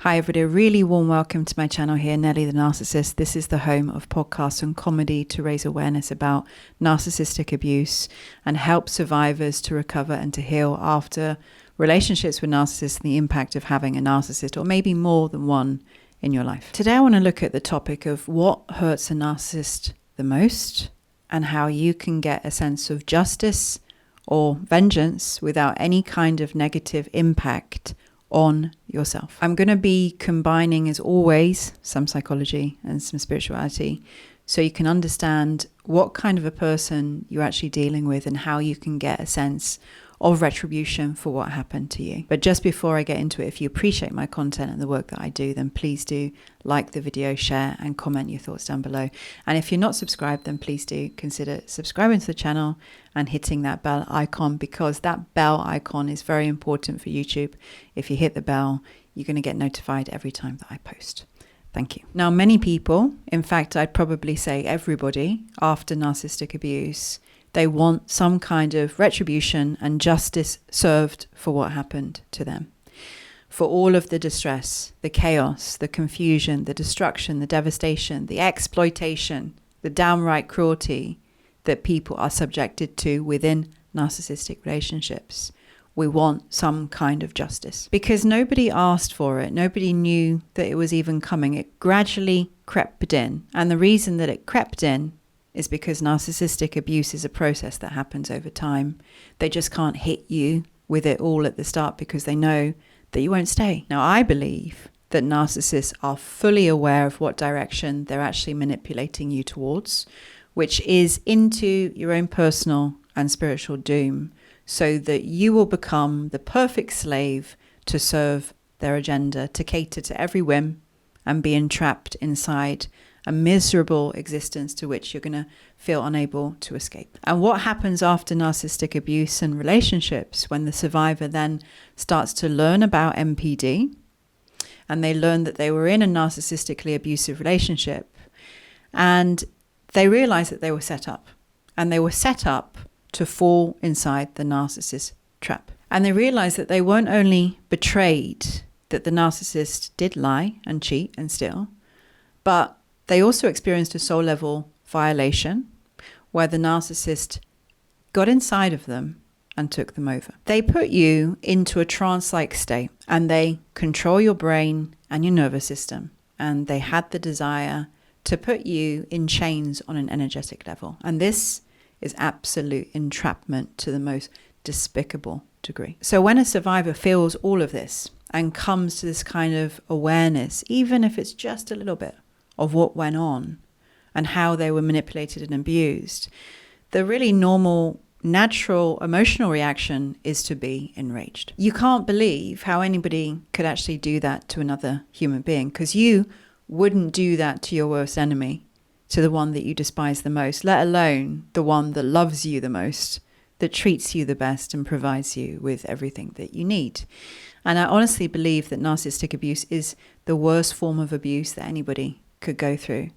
Hi everybody, a really warm welcome to my channel here, Nelly the Narcissist. This is the home of podcasts and comedy to raise awareness about narcissistic abuse and help survivors to recover and to heal after relationships with narcissists and the impact of having a narcissist or maybe more than one in your life. Today I want to look at the topic of what hurts a narcissist the most and how you can get a sense of justice or vengeance without any kind of negative impact on yourself. I'm going to be combining, as always, some psychology and some spirituality so you can understand what kind of a person you're actually dealing with and how you can get a sense of retribution for what happened to you. But just before I get into it, if you appreciate my content and the work that I do, then please do like the video, share and comment your thoughts down below. And if you're not subscribed, then please do consider subscribing to the channel and hitting that bell icon, because that bell icon is very important for YouTube. If you hit the bell, you're going to get notified every time that I post. Thank you. Now, many people, in fact, I'd probably say everybody, after narcissistic abuse, they want some kind of retribution and justice served for what happened to them. For all of the distress, the chaos, the confusion, the destruction, the devastation, the exploitation, the downright cruelty that people are subjected to within narcissistic relationships. We want some kind of justice. Because nobody asked for it. Nobody knew that it was even coming. It gradually crept in. And the reason that it crept in is because narcissistic abuse is a process that happens over time. They just can't hit you with it all at the start because they know that you won't stay. Now, I believe that narcissists are fully aware of what direction they're actually manipulating you towards, which is into your own personal and spiritual doom, so that you will become the perfect slave to serve their agenda, to cater to every whim and be entrapped inside a miserable existence to which you're going to feel unable to escape. And what happens after narcissistic abuse and relationships, when the survivor then starts to learn about NPD and they learn that they were in a narcissistically abusive relationship, and they realize that they were set up, and they were set up to fall inside the narcissist trap. And they realize that they weren't only betrayed, that the narcissist did lie and cheat and steal, but they also experienced a soul level violation where the narcissist got inside of them and took them over. They put you into a trance-like state and they control your brain and your nervous system. And they had the desire to put you in chains on an energetic level. And this is absolute entrapment to the most despicable degree. So when a survivor feels all of this and comes to this kind of awareness, even if it's just a little bit, of what went on and how they were manipulated and abused, the really normal, natural, emotional reaction is to be enraged. You can't believe how anybody could actually do that to another human being, because you wouldn't do that to your worst enemy, to the one that you despise the most, let alone the one that loves you the most, that treats you the best and provides you with everything that you need. And I honestly believe that narcissistic abuse is the worst form of abuse that anybody could go through.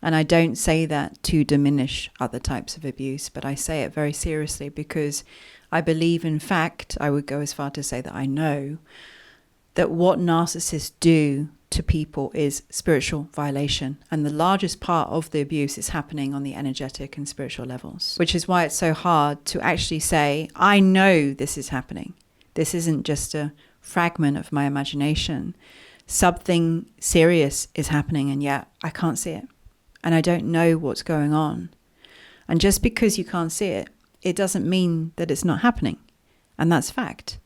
And I don't say that to diminish other types of abuse, but I say it very seriously because I believe, in fact, I would go as far to say that I know that what narcissists do to people is spiritual violation. And the largest part of the abuse is happening on the energetic and spiritual levels, which is why it's so hard to actually say, I know this is happening. This isn't just a fragment of my imagination. Something serious is happening, and yet I can't see it. And I don't know what's going on. And just because you can't see it, it doesn't mean that it's not happening. And that's fact.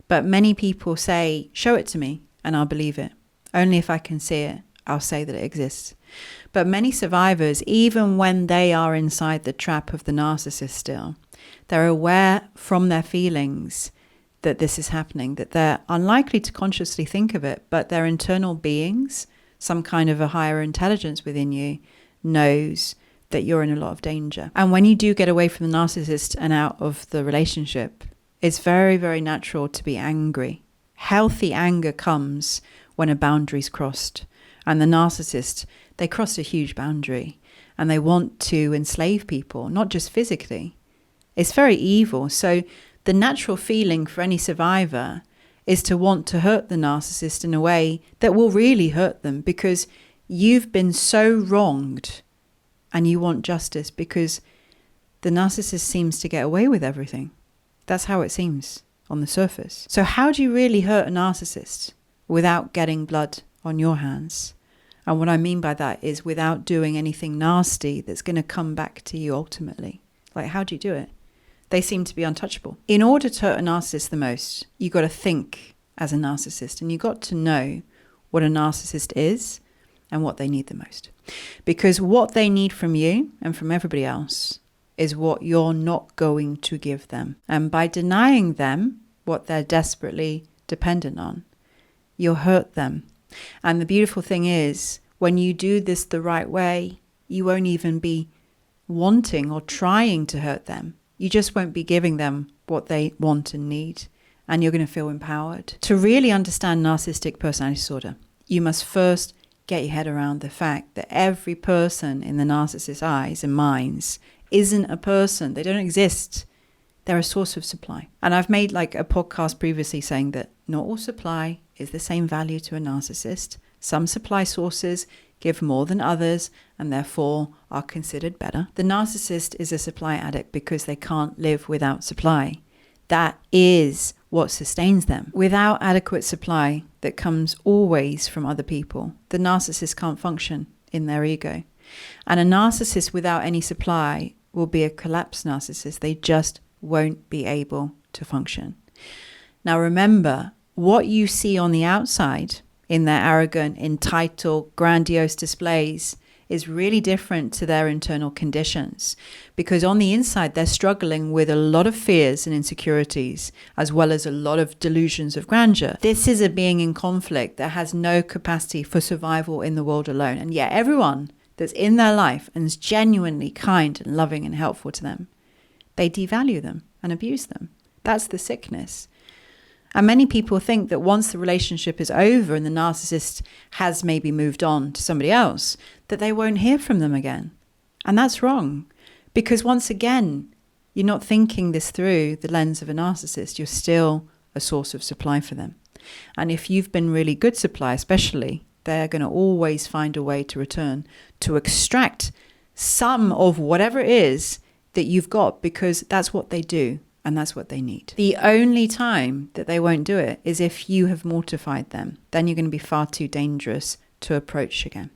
But many people say, show it to me and I'll believe it. Only if I can see it, I'll say that it exists. But many survivors, even when they are inside the trap of the narcissist still, they're aware from their feelings that this is happening, that they're unlikely to consciously think of it, but their internal beings, some kind of a higher intelligence within you, knows that you're in a lot of danger. And when you do get away from the narcissist and out of the relationship, it's very, very natural to be angry. Healthy anger comes when a boundary's crossed. And the narcissist, they crossed a huge boundary and they want to enslave people, not just physically. It's very evil. So the natural feeling for any survivor is to want to hurt the narcissist in a way that will really hurt them, because you've been so wronged and you want justice, because the narcissist seems to get away with everything. That's how it seems on the surface. So how do you really hurt a narcissist without getting blood on your hands? And what I mean by that is without doing anything nasty that's going to come back to you ultimately. Like, how do you do it? They seem to be untouchable. In order to hurt a narcissist the most, you got to think as a narcissist, and you got to know what a narcissist is and what they need the most. Because what they need from you and from everybody else is what you're not going to give them. And by denying them what they're desperately dependent on, you'll hurt them. And the beautiful thing is, when you do this the right way, you won't even be wanting or trying to hurt them. You just won't be giving them what they want and need, and you're going to feel empowered. To really understand narcissistic personality disorder, you must first get your head around the fact that every person in the narcissist's eyes and minds isn't a person. They don't exist. They're a source of supply. And I've made like a podcast previously saying that not all supply is the same value to a narcissist. Some supply sources give more than others and therefore are considered better. The narcissist is a supply addict because they can't live without supply. That is what sustains them. Without adequate supply that comes always from other people, the narcissist can't function in their ego. And a narcissist without any supply will be a collapsed narcissist. They just won't be able to function. Now remember, what you see on the outside in their arrogant, entitled, grandiose displays is really different to their internal conditions, because on the inside they're struggling with a lot of fears and insecurities, as well as a lot of delusions of grandeur. This is a being in conflict that has no capacity for survival in the world alone, and yet everyone that's in their life and is genuinely kind and loving and helpful to them, they devalue them and abuse them. That's the sickness. And many people think that once the relationship is over and the narcissist has maybe moved on to somebody else, that they won't hear from them again. And that's wrong. Because once again, you're not thinking this through the lens of a narcissist. You're still a source of supply for them. And if you've been really good supply, especially, they're going to always find a way to return, to extract some of whatever it is that you've got, because that's what they do. And that's what they need. The only time that they won't do it is if you have mortified them. Then you're going to be far too dangerous to approach again.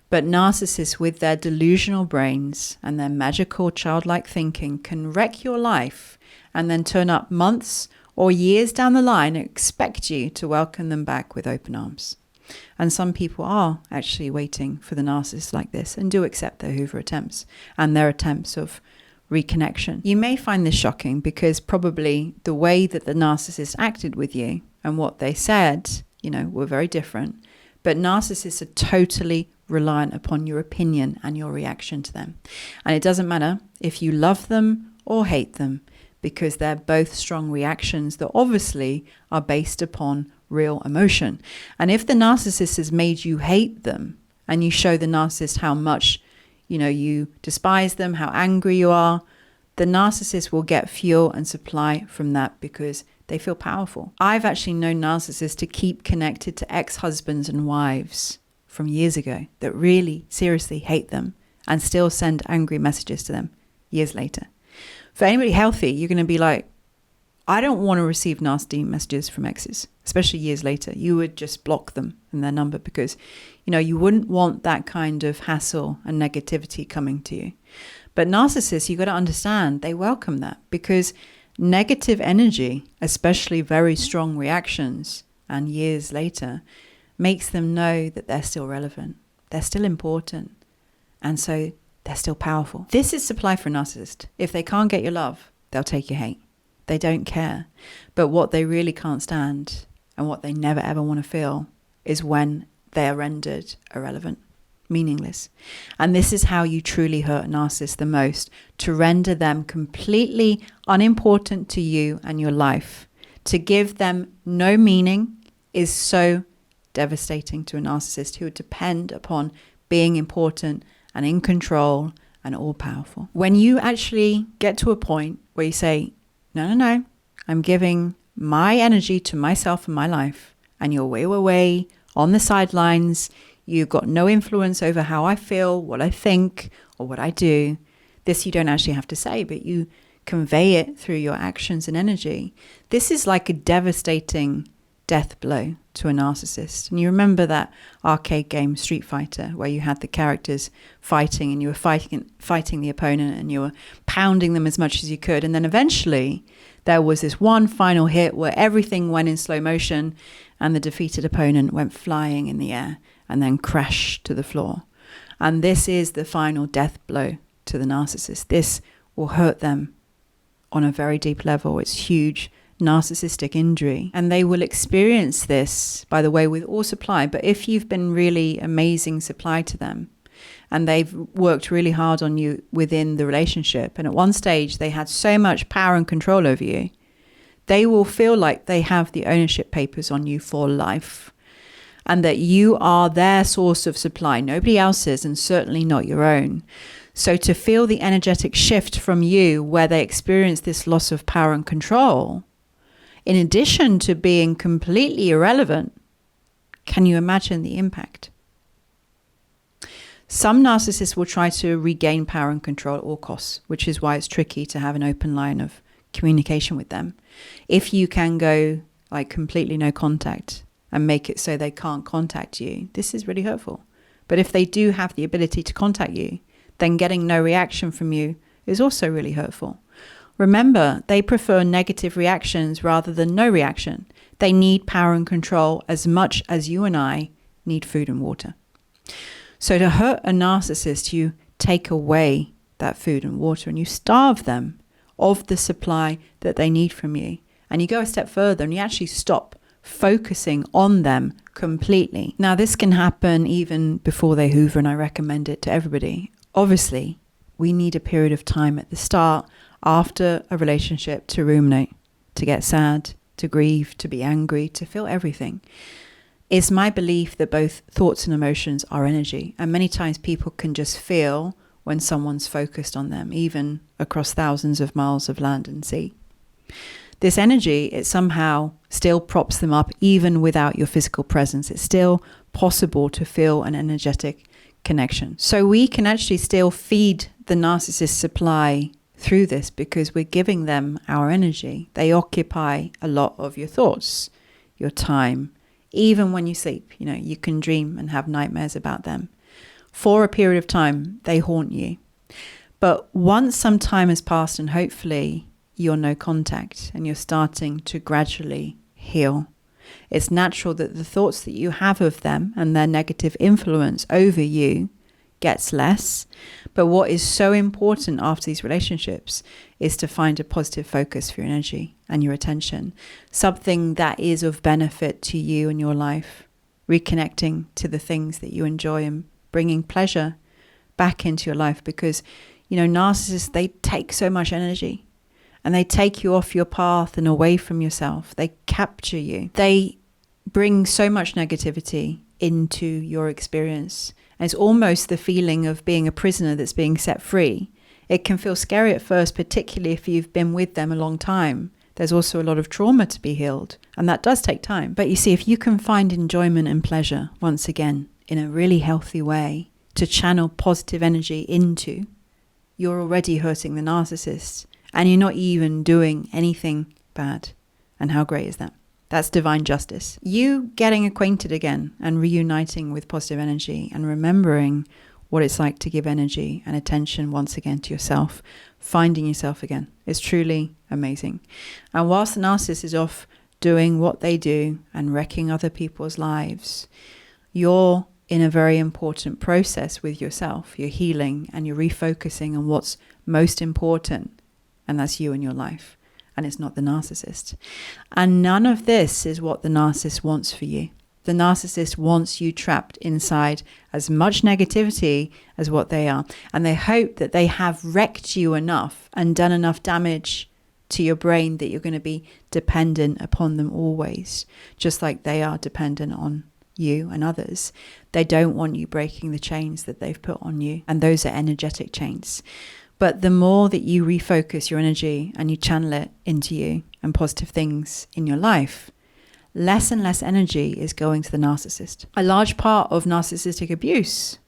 But narcissists with their delusional brains and their magical childlike thinking can wreck your life and then turn up months or years down the line and expect you to welcome them back with open arms. And some people are actually waiting for the narcissist like this and do accept their Hoover attempts and their attempts of reconnection. You may find this shocking because probably the way that the narcissist acted with you and what they said, were very different. But narcissists are totally reliant upon your opinion and your reaction to them. And it doesn't matter if you love them or hate them, because they're both strong reactions that obviously are based upon real emotion. And if the narcissist has made you hate them and you show the narcissist how much you despise them, how angry you are, the narcissist will get fuel and supply from that because they feel powerful. I've actually known narcissists to keep connected to ex-husbands and wives from years ago that really seriously hate them and still send angry messages to them years later. For anybody healthy, you're going to be like, I don't want to receive nasty messages from exes, especially years later. You would just block them and their number because, you wouldn't want that kind of hassle and negativity coming to you. But narcissists, you got to understand, they welcome that because negative energy, especially very strong reactions and years later, makes them know that they're still relevant. They're still important. And so they're still powerful. This is supply for a narcissist. If they can't get your love, they'll take your hate. They don't care. But what they really can't stand and what they never ever want to feel is when they are rendered irrelevant, meaningless. And this is how you truly hurt a narcissist the most, to render them completely unimportant to you and your life. To give them no meaning is so devastating to a narcissist who would depend upon being important and in control and all-powerful. When you actually get to a point where you say, no, I'm giving my energy to myself and my life, and you're way on the sidelines. You've got no influence over how I feel, what I think, or what I do. This you don't actually have to say, but you convey it through your actions and energy. This is like a devastating death blow to a narcissist. And you remember that arcade game Street Fighter, where you had the characters fighting, and you were fighting the opponent, and you were pounding them as much as you could. And then eventually there was this one final hit where everything went in slow motion and the defeated opponent went flying in the air and then crashed to the floor. And this is the final death blow to the narcissist. This will hurt them on a very deep level. It's huge narcissistic injury, and they will experience this, by the way, with all supply. But if you've been really amazing supply to them, and they've worked really hard on you within the relationship, and at one stage they had so much power and control over you, they will feel like they have the ownership papers on you for life, and that you are their source of supply, nobody else's, and certainly not your own. So to feel the energetic shift from you, where they experience this loss of power and control, in addition to being completely irrelevant, can you imagine the impact? Some narcissists will try to regain power and control at all costs, which is why it's tricky to have an open line of communication with them. If you can go like completely no contact and make it so they can't contact you, this is really hurtful. But if they do have the ability to contact you, then getting no reaction from you is also really hurtful. Remember, they prefer negative reactions rather than no reaction. They need power and control as much as you and I need food and water. So to hurt a narcissist, you take away that food and water and you starve them of the supply that they need from you. And you go a step further and you actually stop focusing on them completely. Now, this can happen even before they hoover, and I recommend it to everybody. Obviously, we need a period of time at the start after a relationship to ruminate, to get sad, to grieve, to be angry, to feel everything. It's my belief that both thoughts and emotions are energy, and many times people can just feel when someone's focused on them, even across thousands of miles of land and sea. This energy, it somehow still props them up even without your physical presence. It's still possible to feel an energetic connection. So we can actually still feed the narcissist supply through this because we're giving them our energy. They occupy a lot of your thoughts, your time. Even when you sleep, you can dream and have nightmares about them. For a period of time, they haunt you. But once some time has passed and hopefully you're no contact and you're starting to gradually heal, it's natural that the thoughts that you have of them and their negative influence over you gets less. But what is so important after these relationships is to find a positive focus for your energy and your attention, something that is of benefit to you and your life, reconnecting to the things that you enjoy and bringing pleasure back into your life. Because, narcissists, they take so much energy and they take you off your path and away from yourself. They capture you. They bring so much negativity into your experience. And it's almost the feeling of being a prisoner that's being set free. It can feel scary at first, particularly if you've been with them a long time. There's also a lot of trauma to be healed, and that does take time. But you see, if you can find enjoyment and pleasure, once again, in a really healthy way, to channel positive energy into, you're already hurting the narcissist, and you're not even doing anything bad. And how great is that? That's divine justice. You getting acquainted again and reuniting with positive energy and remembering what it's like to give energy and attention once again to yourself, finding yourself again, is truly amazing. And whilst the narcissist is off doing what they do and wrecking other people's lives, you're in a very important process with yourself. You're healing and you're refocusing on what's most important, and that's you and your life. And it's not the narcissist. And none of this is what the narcissist wants for you. The narcissist wants you trapped inside as much negativity as what they are. And they hope that they have wrecked you enough and done enough damage to your brain that you're going to be dependent upon them always, just like they are dependent on you and others. They don't want you breaking the chains that they've put on you. And those are energetic chains. But the more that you refocus your energy and you channel it into you and positive things in your life, less and less energy is going to the narcissist. A large part of narcissistic abuse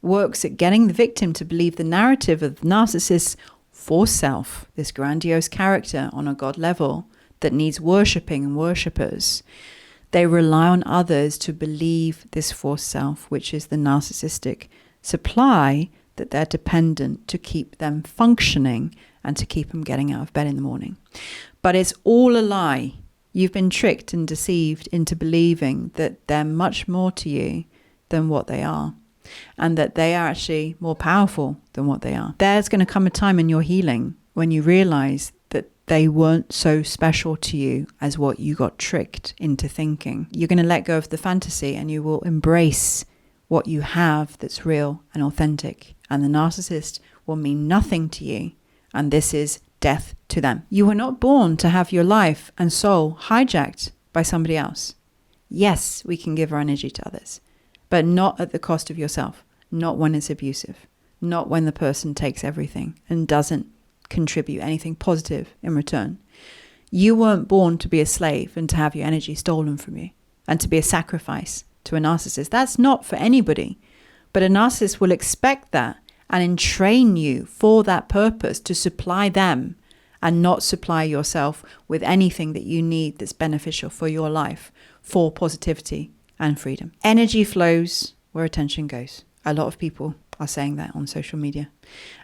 works at getting the victim to believe the narrative of the narcissist's false self, this grandiose character on a God level that needs worshipping and worshippers. They rely on others to believe this false self, which is the narcissistic supply that they're dependent to keep them functioning and to keep them getting out of bed in the morning. But it's all a lie. You've been tricked and deceived into believing that they're much more to you than what they are, and that they are actually more powerful than what they are. There's going to come a time in your healing when you realize that they weren't so special to you as what you got tricked into thinking. You're going to let go of the fantasy and you will embrace what you have that's real and authentic. And the narcissist will mean nothing to you. And this is death to them. You were not born to have your life and soul hijacked by somebody else. Yes, we can give our energy to others, but not at the cost of yourself. Not when it's abusive. Not when the person takes everything and doesn't contribute anything positive in return. You weren't born to be a slave and to have your energy stolen from you and to be a sacrifice to a narcissist. That's not for anybody. But a narcissist will expect that and entrain you for that purpose, to supply them and not supply yourself with anything that you need that's beneficial for your life, for positivity and freedom. Energy flows where attention goes. A lot of people are saying that on social media.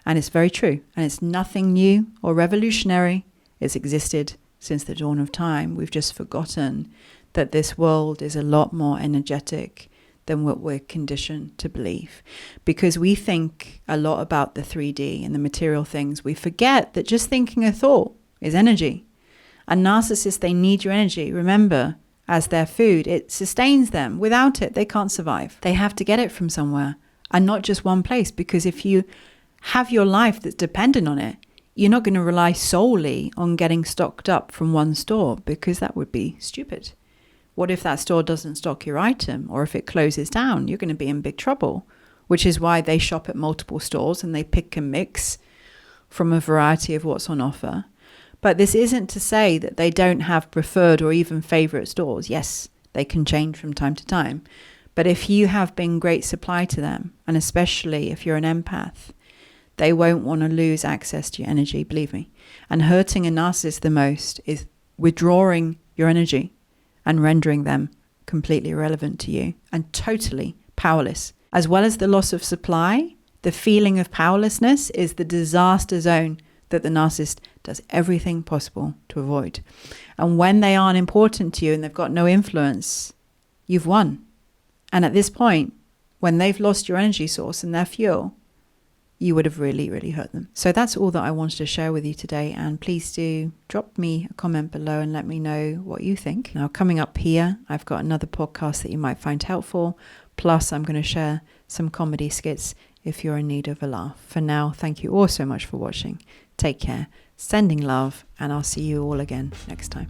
And it's very true. And it's nothing new or revolutionary. It's existed since the dawn of time. We've just forgotten that this world is a lot more energetic than what we're conditioned to believe. Because we think a lot about the 3D and the material things. We forget that just thinking a thought is energy. And narcissists, they need your energy. Remember, as their food, it sustains them. Without it, they can't survive. They have to get it from somewhere, and not just one place. Because if you have your life that's dependent on it, you're not going to rely solely on getting stocked up from one store, because that would be stupid. What if that store doesn't stock your item, or if it closes down? You're going to be in big trouble, which is why they shop at multiple stores and they pick and mix from a variety of what's on offer. But this isn't to say that they don't have preferred or even favorite stores. Yes, they can change from time to time. But if you have been great supply to them, and especially if you're an empath, they won't want to lose access to your energy, believe me. And hurting a narcissist the most is withdrawing your energy and rendering them completely irrelevant to you and totally powerless. As well as the loss of supply, the feeling of powerlessness is the disaster zone that the narcissist does everything possible to avoid. And when they aren't important to you and they've got no influence, you've won. And at this point, when they've lost your energy source and their fuel, you would have really, really hurt them. So that's all that I wanted to share with you today. And please do drop me a comment below and let me know what you think. Now, coming up here, I've got another podcast that you might find helpful. Plus, I'm going to share some comedy skits if you're in need of a laugh. For now, thank you all so much for watching. Take care, sending love, and I'll see you all again next time.